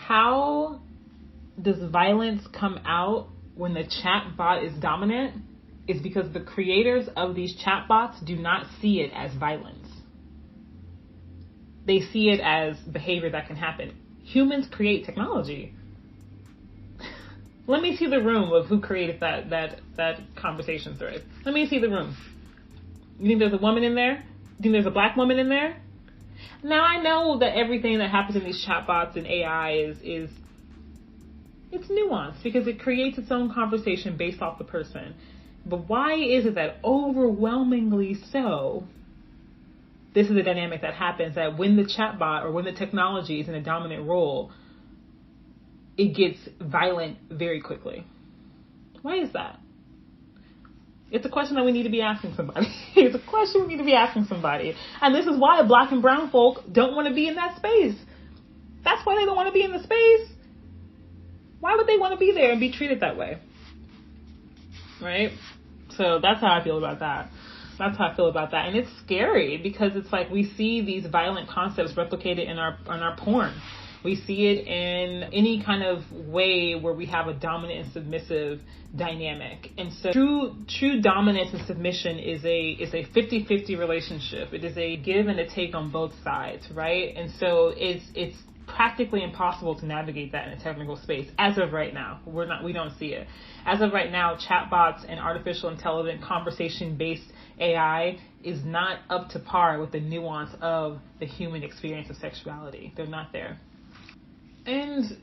How does violence come out when the chatbot is dominant? Is because the creators of these chatbots do not see it as violence. They see it as behavior that can happen. Humans create technology. Let me see the room of who created that conversation thread. Let me see the room. You think there's a woman in there? You think there's a black woman in there? Now I know that everything that happens in these chatbots and AI is it's nuanced because it creates its own conversation based off the person. But why is it that overwhelmingly so, this is a dynamic that happens, that when the chatbot or when the technology is in a dominant role, it gets violent very quickly? Why is that? It's a question that we need to be asking somebody. It's a question we need to be asking somebody. And this is why black and brown folk don't want to be in that space. That's why they don't want to be in the space. Why would they want to be there and be treated that way? Right? So that's how I feel about that. That's how I feel about that. And it's scary because it's like we see these violent concepts replicated in our porn. We see it in any kind of way where we have a dominant and submissive dynamic. And so true dominance and submission is a 50-50 relationship. It is a give and a take on both sides, right? And so it's practically impossible to navigate that in a technical space as of right now. We don't see it. As of right now, chatbots and artificial intelligent conversation-based AI is not up to par with the nuance of the human experience of sexuality. They're not there. And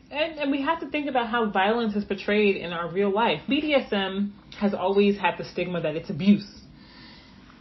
we have to think about how violence is portrayed in our real life. BDSM has always had the stigma that it's abuse,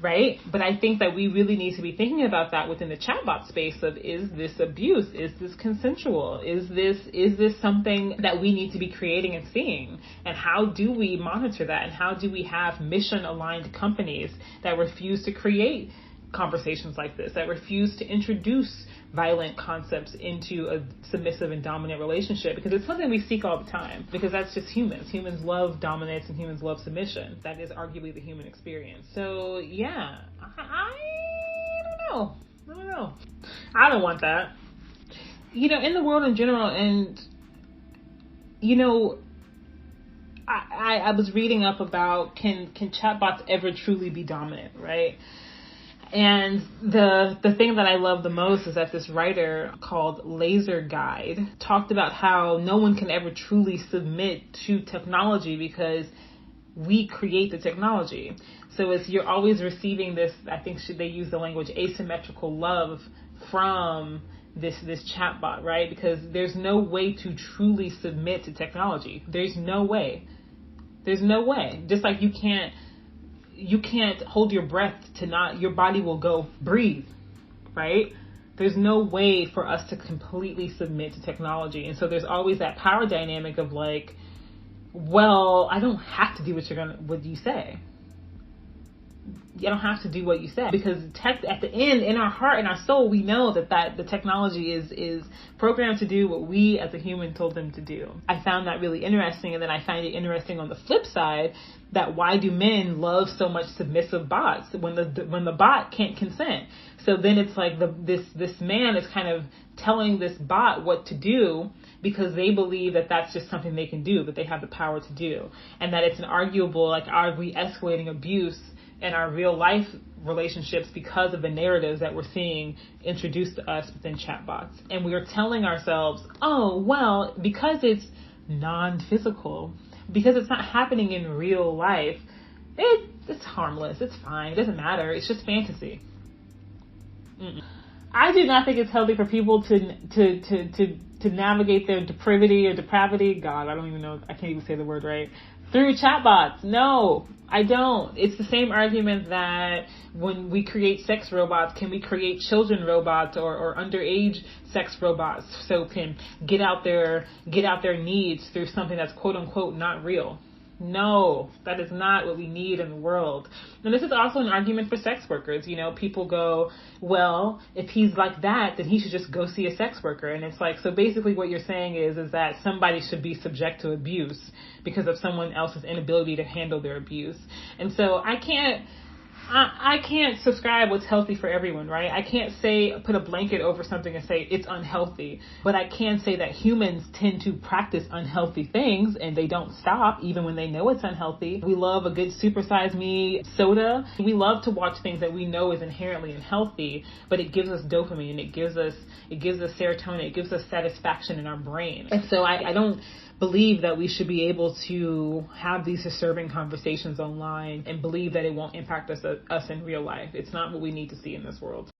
right? But I think that we really need to be thinking about that within the chatbot space of, is this abuse? Is this consensual? Is this something that we need to be creating and seeing? And how do we monitor that? And how do we have mission-aligned companies that refuse to create conversations like this, that refuse to introduce violent concepts into a submissive and dominant relationship? Because it's something we seek all the time, because that's just humans. Humans love dominance and humans love submission. That is arguably the human experience. So yeah, I don't know. I don't want that. In the world in general, and I was reading up about can chatbots ever truly be dominant, right? And the thing that I love the most is that this writer called Laser Guide talked about how no one can ever truly submit to technology because we create the technology. So you're always receiving this, I think they use the language asymmetrical love from this chatbot, right? Because there's no way to truly submit to technology. There's no way. Just like you can't hold your breath your body will go breathe, right? There's no way for us to completely submit to technology. And so there's always that power dynamic of like, well, I don't have to do what you say. You don't have to do what you said, because at the end, in our heart and our soul, we know that the technology is programmed to do what we as a human told them to do. I found that really interesting, and then I find it interesting on the flip side that why do men love so much submissive bots when the bot can't consent? So then it's like this man is kind of telling this bot what to do because they believe that that's just something they can do, that they have the power to do, and that it's an arguable, like, are we escalating abuse in our real life relationships because of the narratives that we're seeing introduced to us within chatbots. And we are telling ourselves, oh, well, because it's non-physical, because it's not happening in real life, it's harmless, it's fine, it doesn't matter, it's just fantasy. I do not think it's healthy for people to navigate their depravity, God, I don't even know, I can't even say the word right, through chatbots. No, I don't. It's the same argument that when we create sex robots, can we create children robots or underage sex robots so can get out their needs through something that's quote unquote not real? No, that is not what we need in the world. And this is also an argument for sex workers. People go, well, if he's like that, then he should just go see a sex worker. And it's like, so basically what you're saying is that somebody should be subject to abuse because of someone else's inability to handle their abuse. And so I can't I can't subscribe what's healthy for everyone, right? I can't put a blanket over something and say it's unhealthy, but I can say that humans tend to practice unhealthy things and they don't stop even when they know it's unhealthy. We love a good supersize me soda. We love to watch things that we know is inherently unhealthy, but it gives us dopamine, it gives us serotonin, it gives us satisfaction in our brain. And so I don't believe that we should be able to have these disturbing conversations online and believe that it won't impact us in real life. It's not what we need to see in this world.